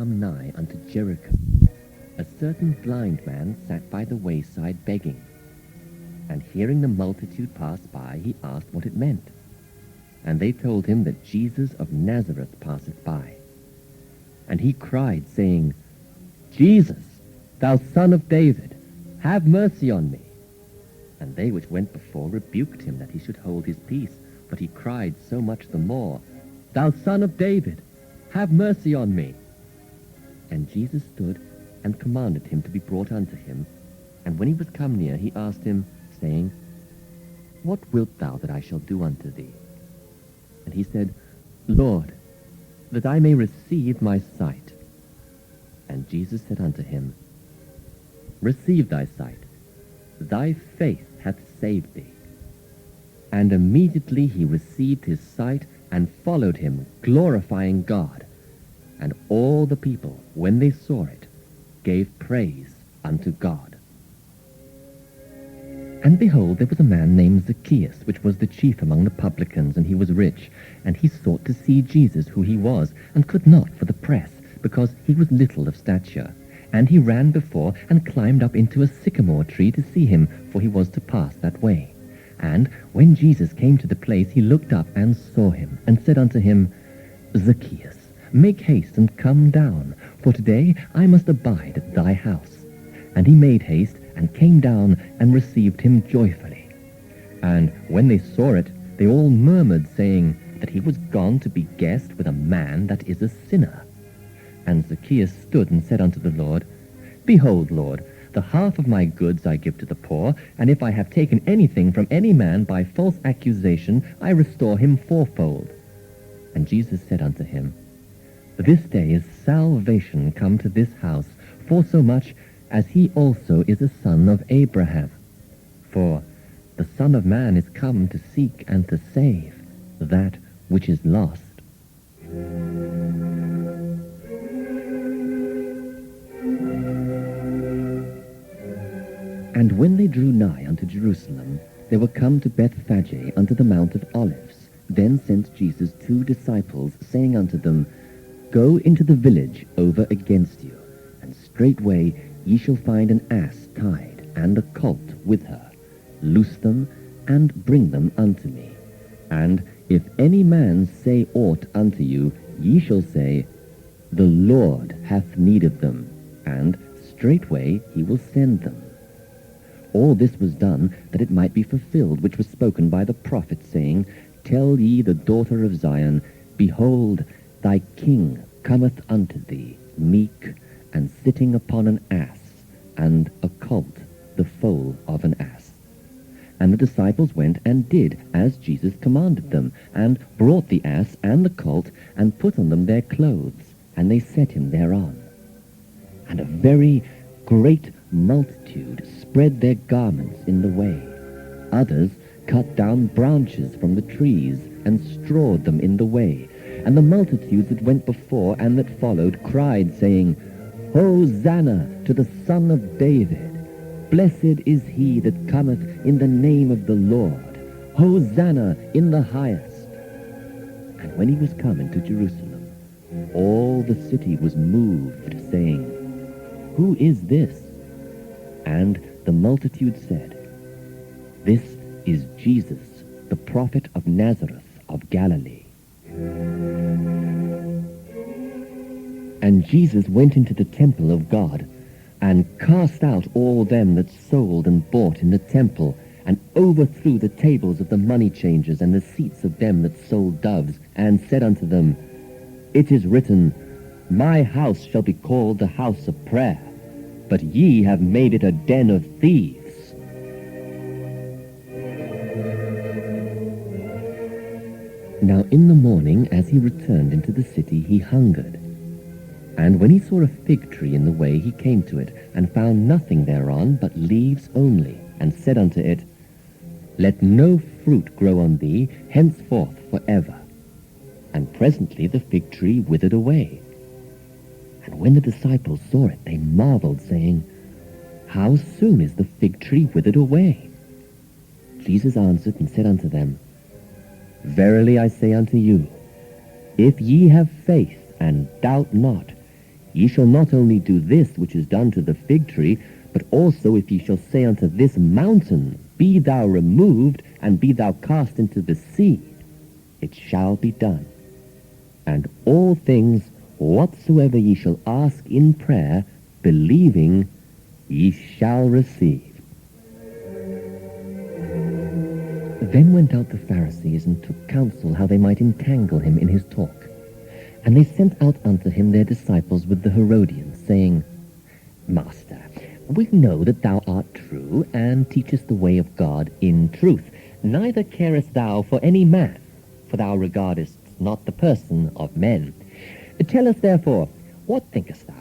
come nigh unto Jericho, a certain blind man sat by the wayside begging. And hearing the multitude pass by, he asked what it meant. And they told him that Jesus of Nazareth passeth by. And he cried, saying, Jesus, thou Son of David, have mercy on me. And they which went before rebuked him that he should hold his peace. But he cried so much the more, Thou Son of David, have mercy on me. And Jesus stood and commanded him to be brought unto him. And when he was come near, he asked him, saying, What wilt thou that I shall do unto thee? And he said, Lord, that I may receive my sight. And Jesus said unto him, Receive thy sight. Thy faith hath saved thee. And immediately he received his sight, and followed him, glorifying God. And all the people, when they saw it, gave praise unto God. And behold, there was a man named Zacchaeus, which was the chief among the publicans, and he was rich. And he sought to see Jesus, who he was, and could not for the press, because he was little of stature. And he ran before, and climbed up into a sycamore tree to see him, for he was to pass that way. And when Jesus came to the place, he looked up and saw him, and said unto him, Zacchaeus, make haste and come down, for today I must abide at thy house. And he made haste, and came down, and received him joyfully. And when they saw it, they all murmured, saying that he was gone to be guest with a man that is a sinner. And Zacchaeus stood and said unto the Lord, Behold, Lord, the half of my goods I give to the poor, and if I have taken anything from any man by false accusation, I restore him fourfold. And Jesus said unto him, This day is salvation come to this house, forsomuch as he also is a son of Abraham. For the Son of Man is come to seek and to save that which is lost. And when they drew nigh unto Jerusalem, they were come to Bethphage unto the Mount of Olives. Then sent Jesus 2 disciples, saying unto them, Go into the village over against you, and straightway ye shall find an ass tied, and a colt with her. Loose them, and bring them unto me. And if any man say aught unto you, ye shall say, The Lord hath need of them, and straightway he will send them. All this was done, that it might be fulfilled, which was spoken by the prophet, saying, Tell ye the daughter of Zion, Behold, thy king cometh unto thee, meek, and sitting upon an ass, and a colt, the foal of an ass. And the disciples went and did as Jesus commanded them, and brought the ass and the colt, and put on them their clothes, and they set him thereon. And a very great multitude spread their garments in the way. Others cut down branches from the trees, and strawed them in the way. And the multitudes that went before and that followed cried, saying, Hosanna to the Son of David! Blessed is he that cometh in the name of the Lord! Hosanna in the highest! And when he was come into Jerusalem, all the city was moved, saying, Who is this? And the multitude said, This is Jesus, the prophet of Nazareth of Galilee. And Jesus went into the temple of God, and cast out all them that sold and bought in the temple, and overthrew the tables of the money changers and the seats of them that sold doves, and said unto them, It is written, My house shall be called the house of prayer, but ye have made it a den of thieves. Now in the morning, as he returned into the city, he hungered. And when he saw a fig tree in the way, he came to it, and found nothing thereon but leaves only, and said unto it, Let no fruit grow on thee henceforth forever. And presently the fig tree withered away. And when the disciples saw it, they marveled, saying, How soon is the fig tree withered away? Jesus answered and said unto them, Verily I say unto you, if ye have faith, and doubt not, Ye shall not only do this which is done to the fig tree, but also if ye shall say unto this mountain, Be thou removed, and be thou cast into the sea, it shall be done. And all things whatsoever ye shall ask in prayer, believing, ye shall receive. Then went out the Pharisees, and took counsel how they might entangle him in his talk. And they sent out unto him their disciples with the Herodians, saying, Master, we know that thou art true, and teachest the way of God in truth. Neither carest thou for any man, for thou regardest not the person of men. Tell us therefore, what thinkest thou?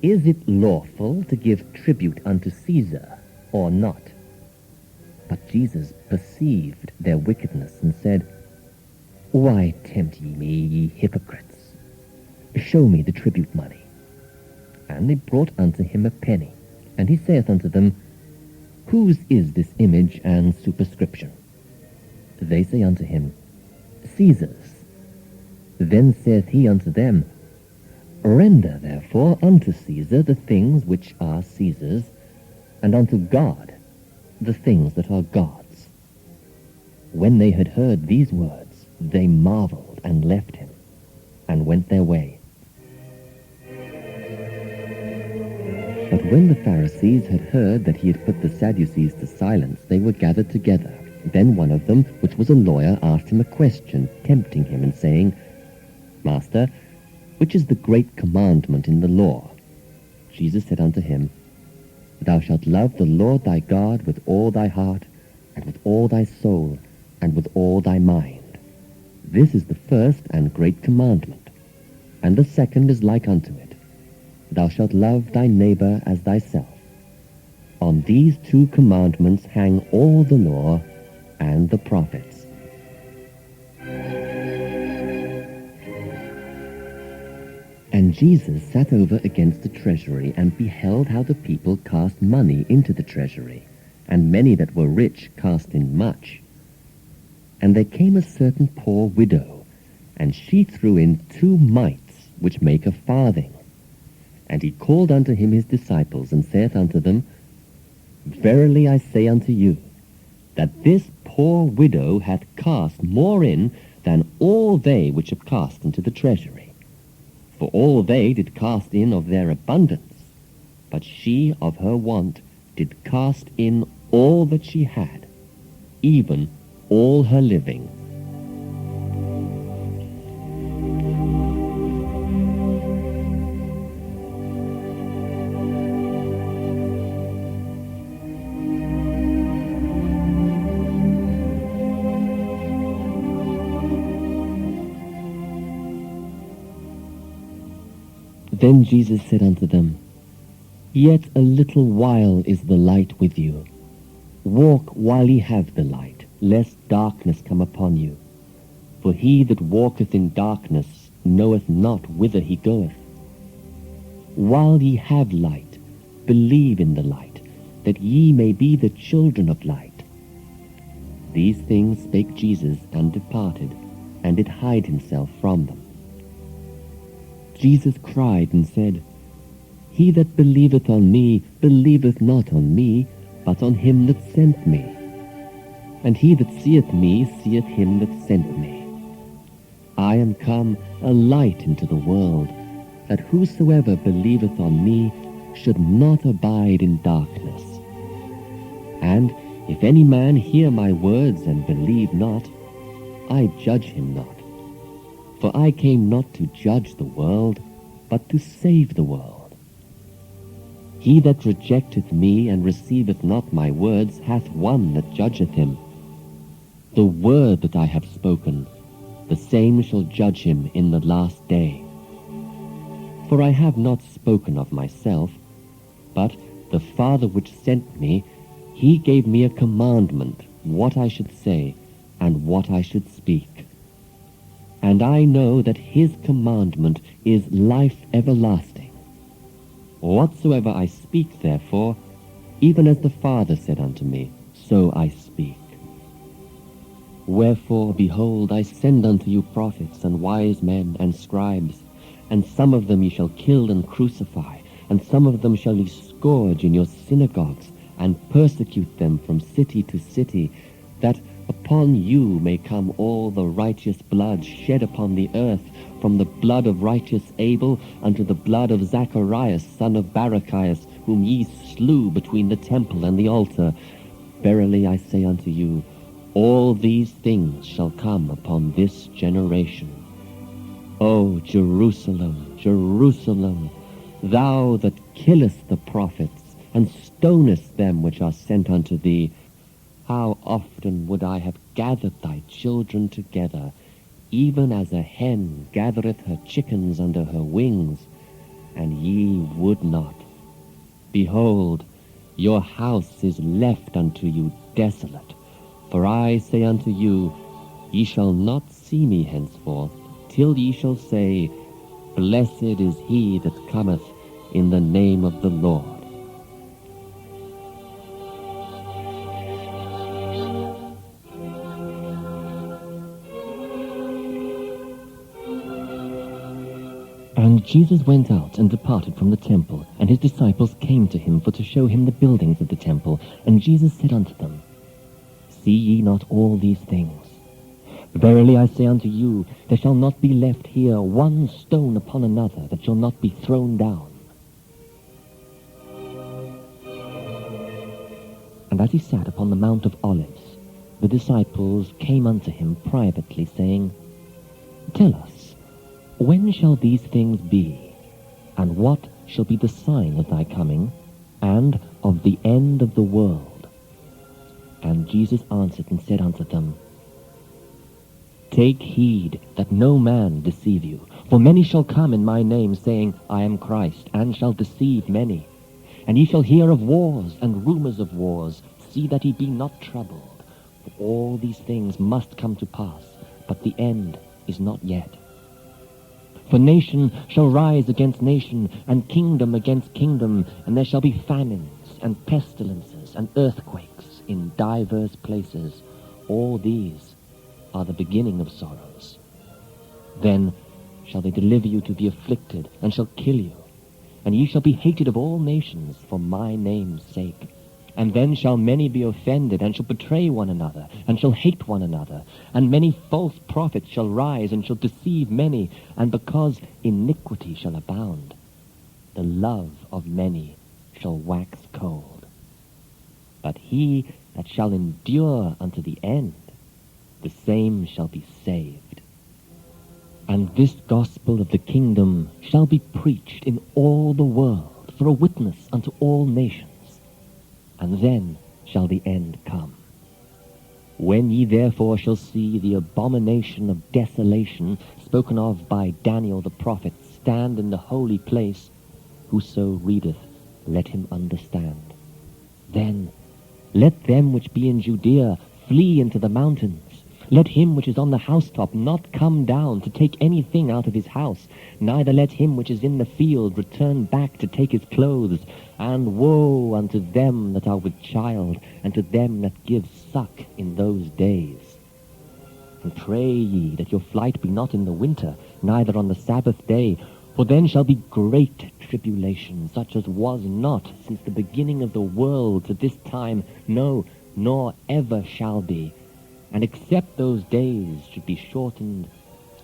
Is it lawful to give tribute unto Caesar, or not? But Jesus perceived their wickedness, and said, Why tempt ye me, ye hypocrites? Show me the tribute money. And they brought unto him a penny. And he saith unto them, Whose is this image and superscription? They say unto him, Caesar's. Then saith he unto them, Render therefore unto Caesar the things which are Caesar's, and unto God the things that are God's. When they had heard these words, they marveled, and left him, and went their way. But when the Pharisees had heard that he had put the Sadducees to silence, they were gathered together. Then one of them, which was a lawyer, asked him a question, tempting him, and saying, Master, which is the great commandment in the law? Jesus said unto him, Thou shalt love the Lord thy God with all thy heart, and with all thy soul, and with all thy mind. This is the first and great commandment. And the second is like unto it. Thou shalt love thy neighbor as thyself. On these two commandments hang all the law and the prophets. And Jesus sat over against the treasury, and beheld how the people cast money into the treasury, and many that were rich cast in much. And there came a certain poor widow, and she threw in 2 mites, which make a farthing. And he called unto him his disciples, and saith unto them, Verily I say unto you, that this poor widow hath cast more in than all they which have cast into the treasury. For all they did cast in of their abundance, but she of her want did cast in all that she had, even all her living. Then Jesus said unto them, Yet a little while is the light with you. Walk while ye have the light, lest darkness come upon you. For he that walketh in darkness knoweth not whither he goeth. While ye have light, believe in the light, that ye may be the children of light. These things spake Jesus, and departed, and did hide himself from them. Jesus cried and said, He that believeth on me believeth not on me, but on him that sent me. And he that seeth me seeth him that sent me. I am come a light into the world, that whosoever believeth on me should not abide in darkness. And if any man hear my words and believe not, I judge him not. For I came not to judge the world, but to save the world. He that rejecteth me and receiveth not my words hath one that judgeth him. The word that I have spoken, the same shall judge him in the last day. For I have not spoken of myself, but the Father which sent me, he gave me a commandment, what I should say, and what I should speak. And I know that his commandment is life everlasting. Whatsoever I speak, therefore, even as the Father said unto me, so I speak. Wherefore, behold, I send unto you prophets and wise men and scribes, and some of them ye shall kill and crucify, and some of them shall ye scourge in your synagogues, and persecute them from city to city, that upon you may come all the righteous blood shed upon the earth, from the blood of righteous Abel unto the blood of Zacharias, son of Barachias, whom ye slew between the temple and the altar. Verily I say unto you, all these things shall come upon this generation. O Jerusalem, Jerusalem, thou that killest the prophets, and stonest them which are sent unto thee, how often would I have gathered thy children together, even as a hen gathereth her chickens under her wings, and ye would not. Behold, your house is left unto you desolate. For I say unto you, ye shall not see me henceforth, till ye shall say, Blessed is he that cometh in the name of the Lord. And Jesus went out and departed from the temple, and his disciples came to him for to show him the buildings of the temple. And Jesus said unto them, See ye not all these things? Verily I say unto you, there shall not be left here one stone upon another that shall not be thrown down. And as he sat upon the Mount of Olives, the disciples came unto him privately, saying, Tell us, when shall these things be? And what shall be the sign of thy coming, and of the end of the world? And Jesus answered and said unto them, Take heed that no man deceive you. For many shall come in my name, saying, I am Christ, and shall deceive many. And ye shall hear of wars and rumors of wars. See that ye be not troubled. For all these things must come to pass, but the end is not yet. For nation shall rise against nation, and kingdom against kingdom, and there shall be famines, and pestilences, and earthquakes in divers places. All these are the beginning of sorrows. Then shall they deliver you to be afflicted, and shall kill you. And ye shall be hated of all nations for my name's sake. And then shall many be offended, and shall betray one another, and shall hate one another. And many false prophets shall rise, and shall deceive many. And because iniquity shall abound, the love of many shall wax cold. But he that shall endure unto the end, the same shall be saved. And this gospel of the kingdom shall be preached in all the world for a witness unto all nations. And then shall the end come. When ye therefore shall see the abomination of desolation spoken of by Daniel the prophet stand in the holy place, whoso readeth, let him understand. Then let them which be in Judea flee into the mountains. Let him which is on the housetop not come down to take anything out of his house, neither let him which is in the field return back to take his clothes. And woe unto them that are with child, and to them that give suck in those days. And pray ye that your flight be not in the winter, neither on the Sabbath day, for then shall be great tribulation, such as was not since the beginning of the world to this time, no, nor ever shall be. And except those days should be shortened,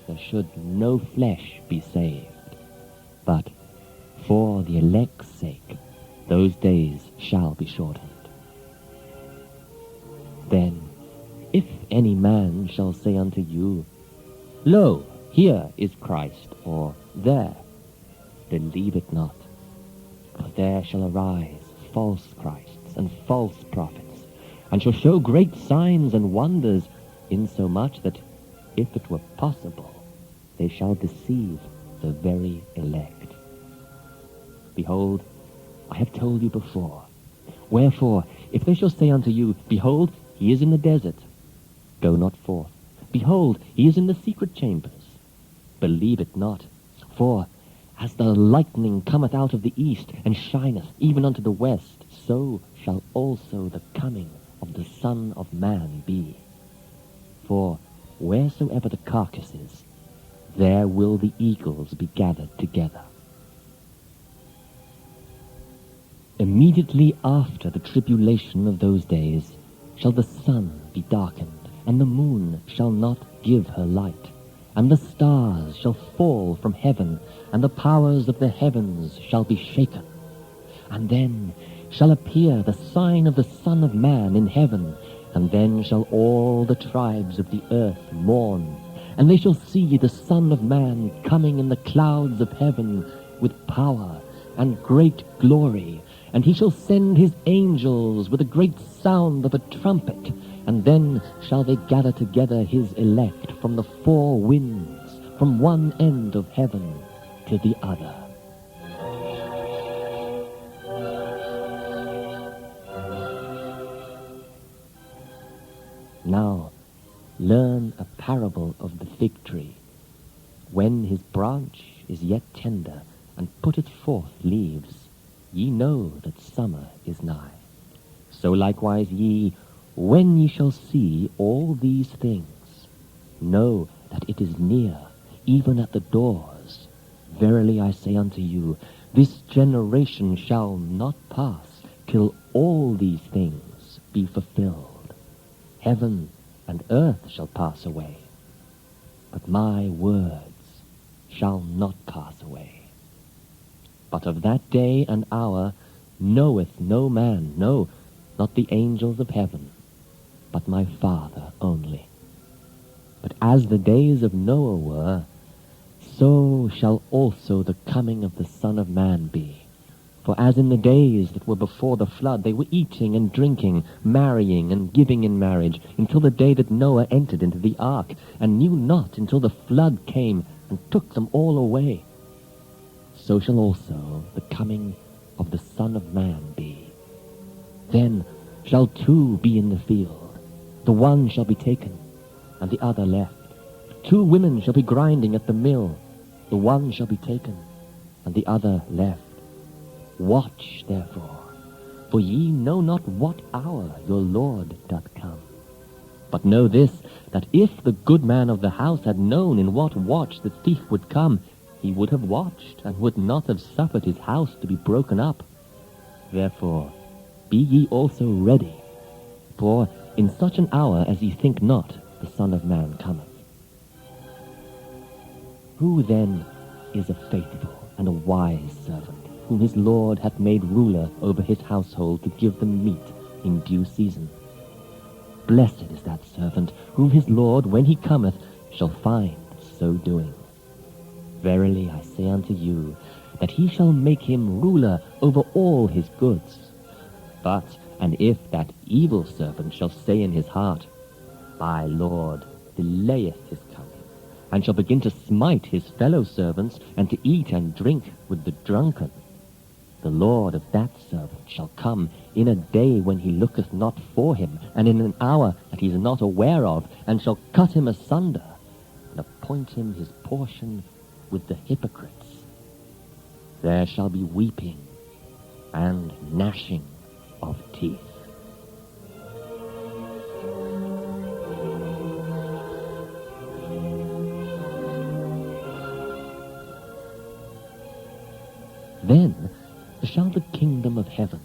there should no flesh be saved. But for the elect's sake, those days shall be shortened. Then, if any man shall say unto you, Lo, here is Christ, or there, believe it not. For there shall arise false Christs and false prophets, and shall show great signs and wonders, insomuch that, if it were possible, they shall deceive the very elect. Behold, I have told you before. Wherefore, if they shall say unto you, Behold, he is in the desert, go not forth. Behold, he is in the secret chambers, believe it not. For as the lightning cometh out of the east, and shineth even unto the west, so shall also the coming of the Son of Man be. For wheresoever the carcass is, there will the eagles be gathered together. Immediately after the tribulation of those days shall the sun be darkened, and the moon shall not give her light, and the stars shall fall from heaven, and the powers of the heavens shall be shaken. And then shall appear the sign of the Son of Man in heaven, and then shall all the tribes of the earth mourn, and they shall see the Son of Man coming in the clouds of heaven with power and great glory, and he shall send his angels with a great sound of a trumpet, and then shall they gather together his elect from the four winds, from one end of heaven to the other. Now learn a parable of the fig tree. When his branch is yet tender, and putteth forth leaves, ye know that summer is nigh. So likewise ye, when ye shall see all these things, know that it is near, even at the doors. Verily I say unto you, this generation shall not pass till all these things be fulfilled. Heaven and earth shall pass away, but my words shall not pass away. But of that day and hour knoweth no man, no, not the angels of heaven, but my Father only. But as the days of Noah were, so shall also the coming of the Son of Man be. For as in the days that were before the flood, they were eating and drinking, marrying and giving in marriage, until the day that Noah entered into the ark, and knew not until the flood came and took them all away. So shall also the coming of the Son of Man be. Then shall two be in the field, the one shall be taken, and the other left. Two women shall be grinding at the mill, the one shall be taken, and the other left. Watch therefore, for ye know not what hour your Lord doth come. But know this, that if the good man of the house had known in what watch the thief would come, he would have watched, and would not have suffered his house to be broken up. Therefore be ye also ready, for in such an hour as ye think not, the Son of Man cometh. Who then is a faithful and a wise servant, whom his Lord hath made ruler over his household to give them meat in due season? Blessed is that servant, whom his Lord, when he cometh, shall find so doing. Verily I say unto you, that he shall make him ruler over all his goods. But, and if that evil servant shall say in his heart, My Lord delayeth his coming, and shall begin to smite his fellow servants, and to eat and drink with the drunken, the Lord of that servant shall come in a day when he looketh not for him, and in an hour that he is not aware of, and shall cut him asunder, and appoint him his portion with the hypocrites. There shall be weeping and gnashing of teeth. Then shall the kingdom of heaven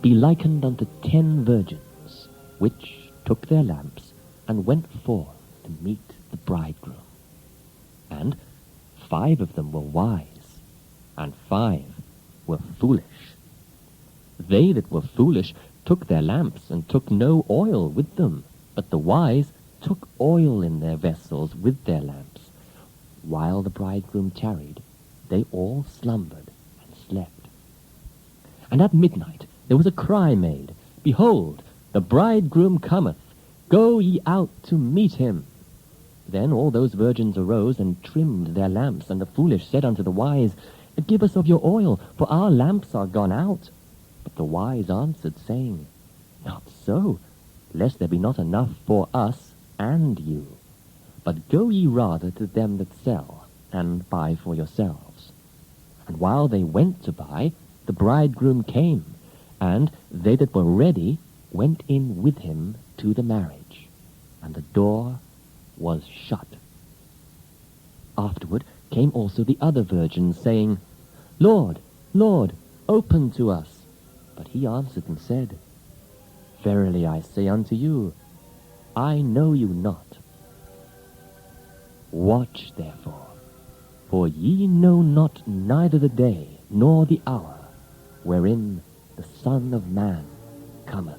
be likened unto 10 virgins, which took their lamps and went forth to meet the bridegroom. And 5 of them were wise, and 5 were foolish. They that were foolish took their lamps, and took no oil with them, but the wise took oil in their vessels with their lamps. While the bridegroom tarried, they all slumbered and slept. And at midnight there was a cry made, Behold, the bridegroom cometh, go ye out to meet him. Then all those virgins arose and trimmed their lamps, and the foolish said unto the wise, Give us of your oil, for our lamps are gone out. But the wise answered, saying, Not so, lest there be not enough for us and you. But go ye rather to them that sell, and buy for yourselves. And while they went to buy, the bridegroom came, and they that were ready went in with him to the marriage, and the door was shut. Afterward came also the other virgins, saying, Lord, Lord, open to us. But he answered and said, Verily I say unto you, I know you not. Watch therefore, for ye know not neither the day nor the hour wherein the Son of Man cometh.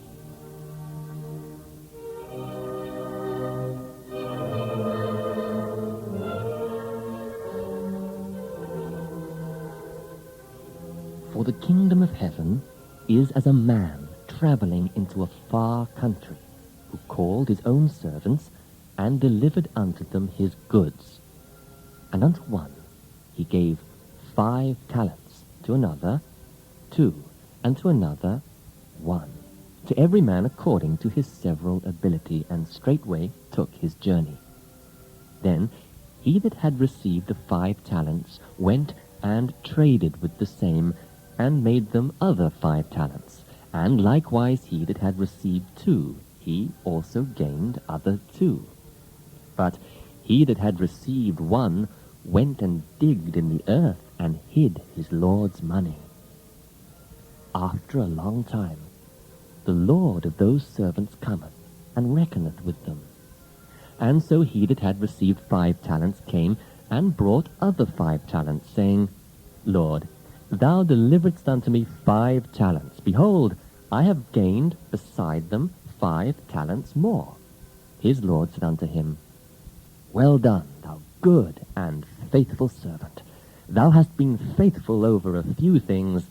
For the kingdom of heaven is as a man travelling into a far country, who called his own servants, and delivered unto them his goods. And unto one he gave 5 talents, to another 2, and to another 1, to every man according to his several ability, and straightway took his journey. Then he that had received the 5 talents went and traded with the same, and made them other 5 talents. And likewise he that had received 2, he also gained other 2. But he that had received 1 went and digged in the earth, and hid his Lord's money. After a long time, the Lord of those servants cometh, and reckoneth with them. And so he that had received 5 talents came, and brought other 5 talents, saying, Lord, thou deliveredst unto me 5 talents. Behold, I have gained beside them 5 talents more. His Lord said unto him, Well done, thou good and faithful servant. Thou hast been faithful over a few things.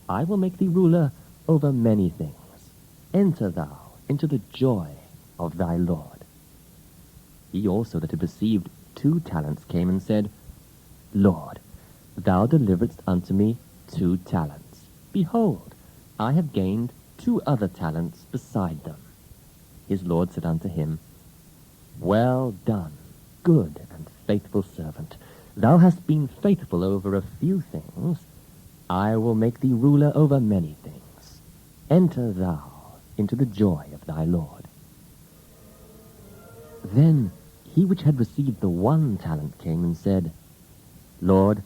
I will make thee ruler over many things. Enter thou into the joy of thy Lord. He also that had received 2 talents came and said, Lord, thou deliveredst unto me 2 talents. Behold, I have gained 2 other talents beside them. His Lord said unto him, Well done, good and faithful servant. Thou hast been faithful over a few things. I will make thee ruler over many things. Enter thou into the joy of thy Lord. Then he which had received the 1 talent came and said, Lord,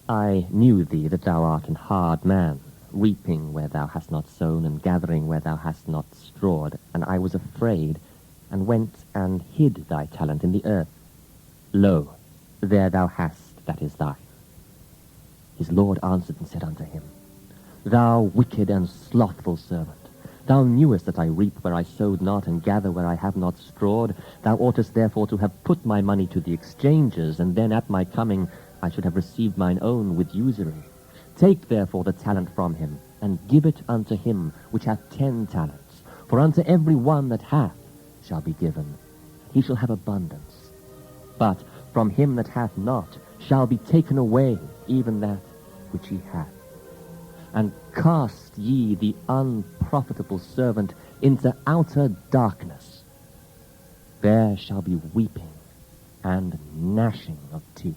I knew thee that thou art an hard man, reaping where thou hast not sown, and gathering where thou hast not strawed. And I was afraid, and went and hid thy talent in the earth. Lo, there thou hast that is thine. His Lord answered and said unto him, Thou wicked and slothful servant, thou knewest that I reap where I sowed not, and gather where I have not strawed. Thou oughtest therefore to have put my money to the exchangers, and then at my coming I should have received mine own with usury. Take therefore the talent from him, and give it unto him which hath 10 talents. For unto every one that hath shall be given, he shall have abundance. But from him that hath not shall be taken away even that which he hath. And cast ye the unprofitable servant into outer darkness. There shall be weeping and gnashing of teeth.